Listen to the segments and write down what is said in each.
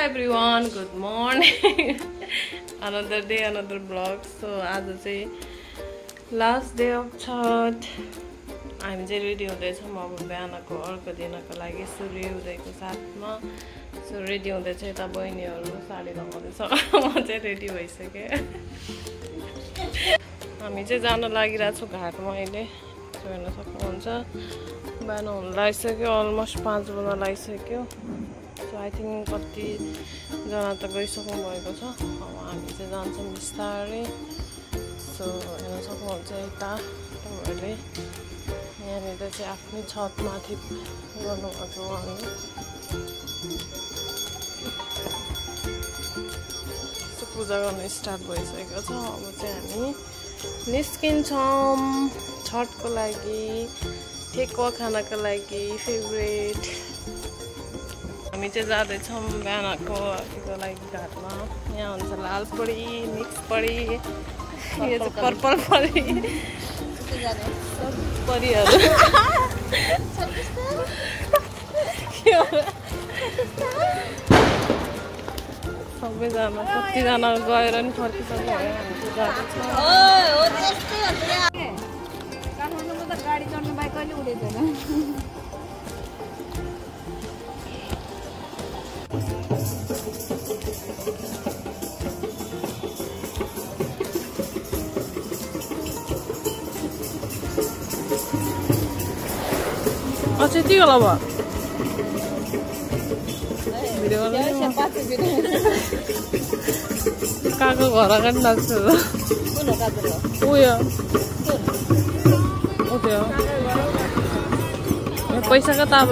everyone, good morning. Another day, another vlog. So आज चाहिँ last day of Chhath. हामी चाहिँ रेडी हुँदैछौँ अब बिहानको अर्को दिनको लागि सूर्य उदयको साथमा. सो रेडी हुँदैछ यता बहिनीहरू साडी लगाउँदैछ. म चाहिँ रेडी भइसकेँ. हामी चाहिँ जान लागिरहेछौँ घाटमा अहिले. हेर्न सक्नुहुन्छ बिहान हुन लागिसक्यो. अलमोस्ट 5 बज्न लागिसक्यो. सो आई थिङ्क कतिजना त गइसक्नु भएको छ. अब हामी चाहिँ जान्छौँ बिस्तारै. सो हेर्न सक्नुहुन्छ यता तपाईँहरूले यहाँनिर चाहिँ आफ्नै छतमाथि गर्नुभएको उहाँले. सो पूजा गर्न स्टार्ट भइसकेको छ. अब चाहिँ हामी निस्किन्छौँ छठको लागि, ठेकुवा खानको लागि फेभरेट. हामी चाहिँ जाँदैछौँ बिहानको को लागि घाटमा. यहाँ हुन्छ लाल पडी, मिक्स पडी, यो चाहिँ पर्पल पडी, परिहरू सबैजना कतिजना गएर नि फर्किसक्नु भयो. हामी चाहिँ जाँदैछौँ. काठमाडौँमा त गाडी चढ्नु बाइक कहिले उडेदैन. अच्छा यति होला भयो काको घर अगाडि लाग्छ. उयो पैसा कता अब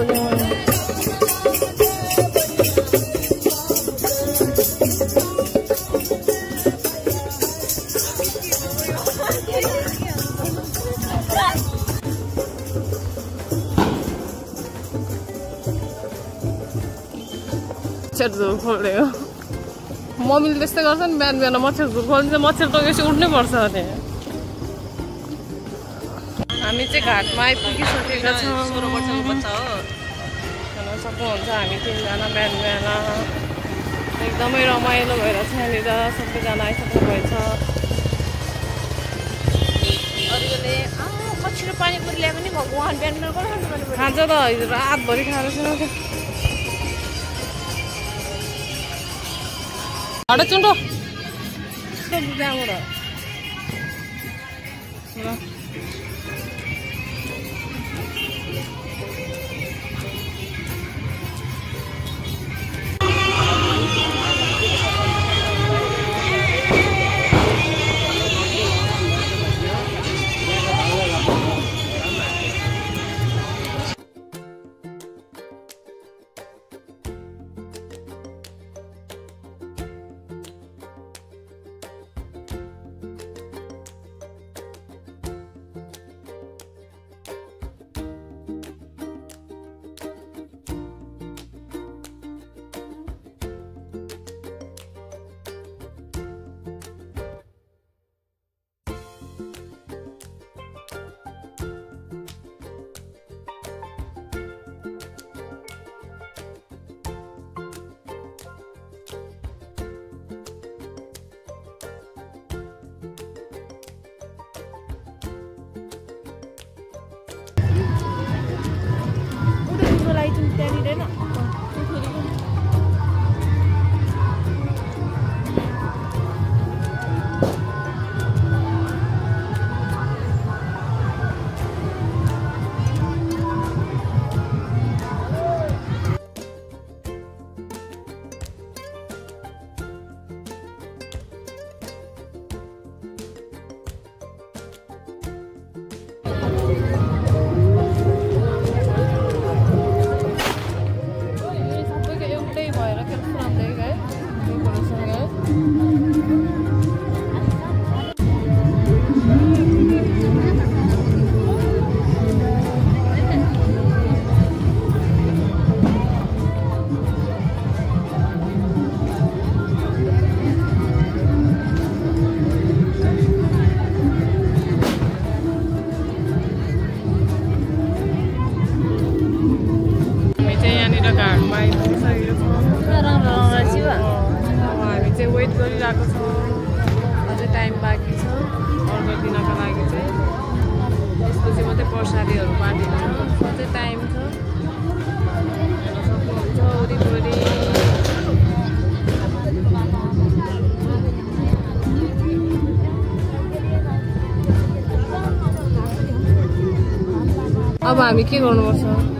मच्छर झुल खोल्यो. मम्मीले त्यस्तै गर्छ नि बिहान बिहान मच्छर झुल खोल्नु. मच्छर टोकेपछि उठ्नै पर्छ अरे. हामी चाहिँ घाटमा आइपुगिसकेका छौँ. हेर्न सक्नुहुन्छ हामी 3जना बिहान बिहान एकदमै रमाइलो भइरहेछ. यहाँनिर सबैजना आइसक्नु भएछ. मच्छर पानीपुरी ल्याए पनि भगवान् बिहान बिहान खान्छ त. हिजो रातभरि खाएर छैन त्यो हटा चुन्डो त्यहाँबाट. त्यहाँनिर बेसी भयो हामी चाहिँ वेट गरिरहेको छौँ अझै टाइम बाँकी छ अर्डर दिनको लागि चाहिँ त्यसपछि मात्रै प्रसादीहरू बाँडिन्छ अझै टाइम छ सक्नुहुन्छ वरिपरि अब हामी के गर्नुपर्छ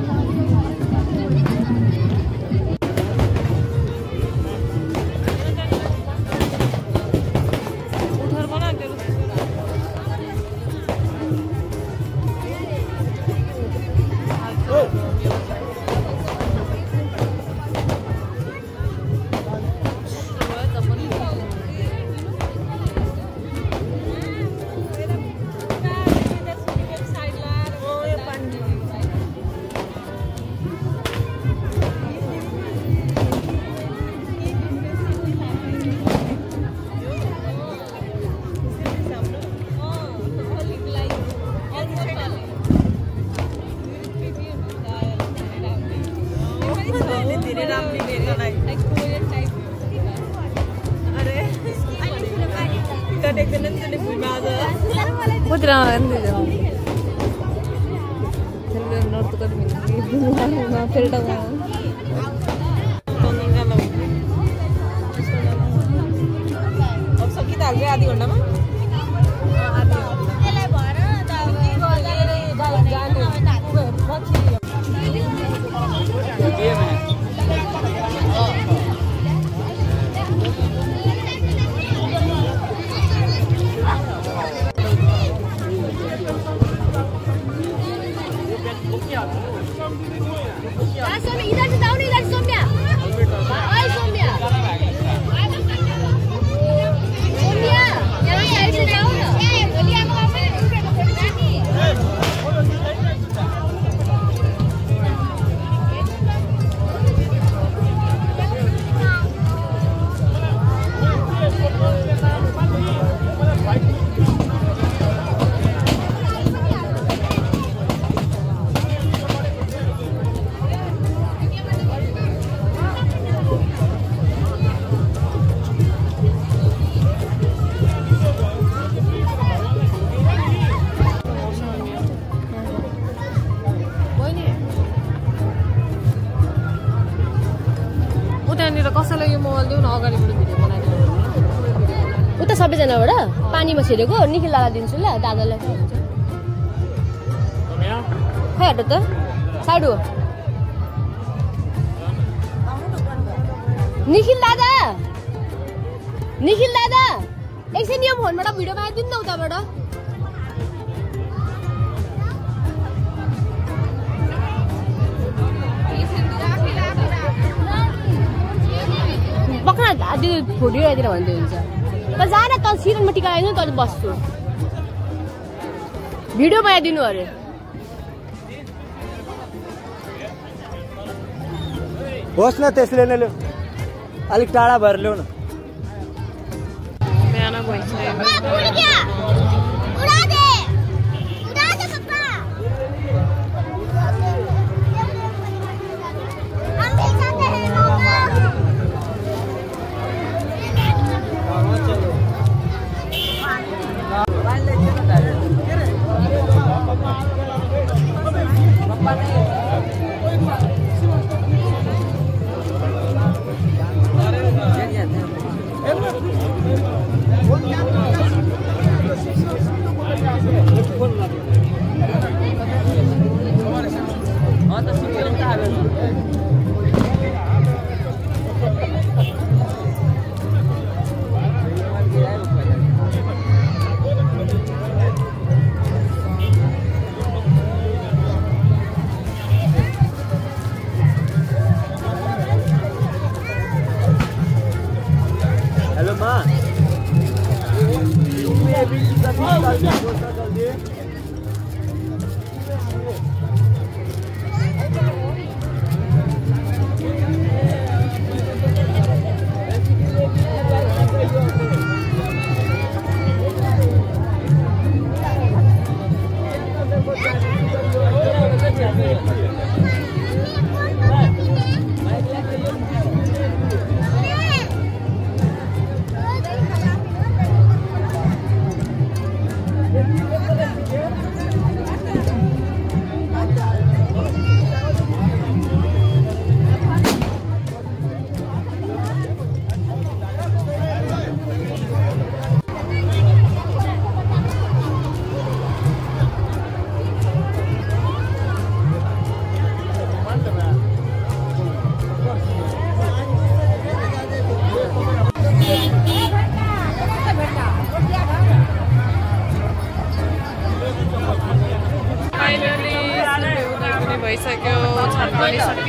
आधी घन्टामा इधर से जाओ इधर सौम्या आई सौम्या सौम्या यहाँ साइड से जाओ ना बोलिए आपको कसैलाई यो मोबाइल दिउँ न अगाडिबाट भिडियो बनाइदिनु उता सबैजनाबाट पानीमा छिरेको निखिल दादा दिन्छु ल दादालाई खै हट त साइड हो निखिल दादा एकछिन यो फोनबाट भिडियो बनाइदिनु न उताबाट पक्का दिदी फोटो आइदिएर भन्दै हुन्छ त जा न त सिरनमा टिका लगाइदिनु त बस्छु भिडियो बनाइदिनु अरे होस् न त्यसले नै ल्याऊ अलिक टाढा भएर ल्याउ न बिहान भइसक्यो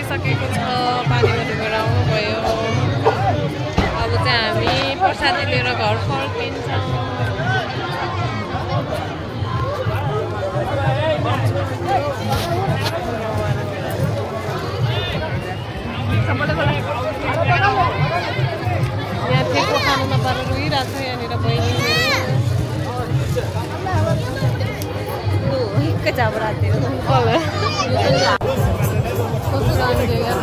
सकिसकेको छ पानीमा डुबेर आउनुभयो अब चाहिँ हामी प्रसादी लिएर घर फर्किन्छौँ यहाँ ठेको खानु नपारेर रोइरहेको छ यहाँनिर बहिनी कस्तो दामी थियो यार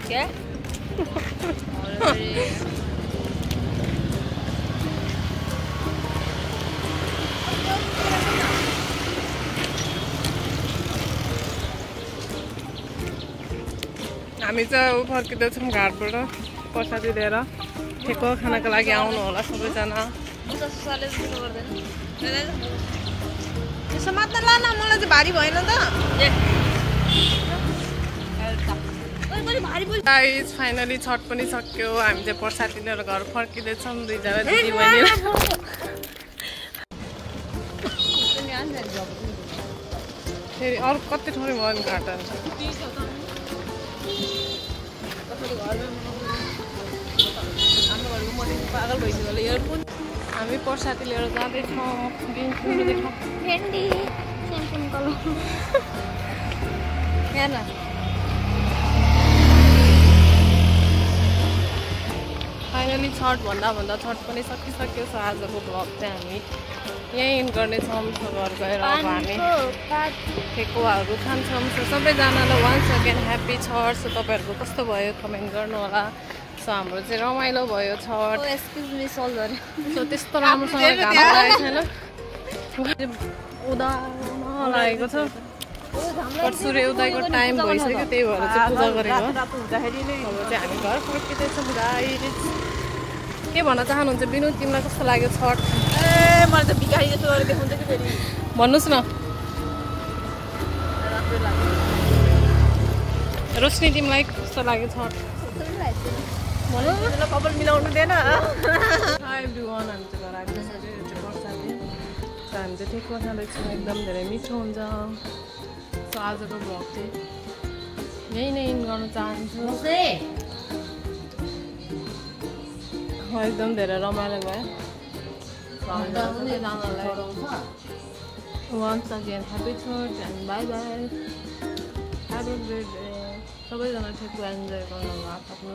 क्या हामी चाहिँ फर्किँदैछौँ घाटबाट प्रसादी लिएर ठेको खानाको लागि आउनु होला सबैजना समात्न ला न मलाई चाहिँ भारी भएन त गाइस फाइनली छठ पनि सक्यो हामी चाहिँ प्रसादी लिएर घर फर्किँदैछौँ दुईजना दिदी बहिनी फेरि अरू कति ठाउँमा भयो नि घाट पागल भइसक्यो होला यो कुन हामी प्रसादी लिएर जाँदैछौँ भेन्डी स्याम्पुन कलर हेर न फाइनली छठ भन्दा छठ पनि सकिसक्यो छ आजको भ्लग चाहिँ हामी यहीँ इन्ड गर्नेछौँ घर गएर अब हामी ठेकुवाहरू खान्छौँ सो सबैजनालाई once again happy Chhath so तपाईँहरूको कस्तो भयो कमेन्ट गर्नु होला सो हाम्रो चाहिँ रमाइलो भयो छठ सो त्यस्तो राम्रोसँग घाम लागेको छैन उदाउन लागेको छ बट सूर्य उदयको टाइम भइसक्यो त्यही भएर चाहिँ पूजा गरेको अब चाहिँ हामी घर फर्किँदैछौँ गाइस के भन्न चाहनुहुन्छ बिनु तिमीलाई कस्तो लाग्यो छठ मलाई त भिखारी जस्तो गरेर देखाउँछ कि फेरि भन्नुहोस् न रोशनी तिमीलाई कस्तो लाग्यो छठ कपाल मिलाउनु दिएन हाई एभ्रिवान हामी चाहिँ घर आइसक्यो यो चाहिँ प्रसादी सो हामी चाहिँ ठेकुवा खाँदैछौँ एकदम धेरै मिठो हुन्छ सो आजको भ्लग चाहिँ यही नै इन्ड गर्न चाहन्छु एकदम धेरै रमाइलो भयो once again happy Chhath and bye bye have a great day सबैजना ठेकुवा इन्जोय गर्नु आफ्नो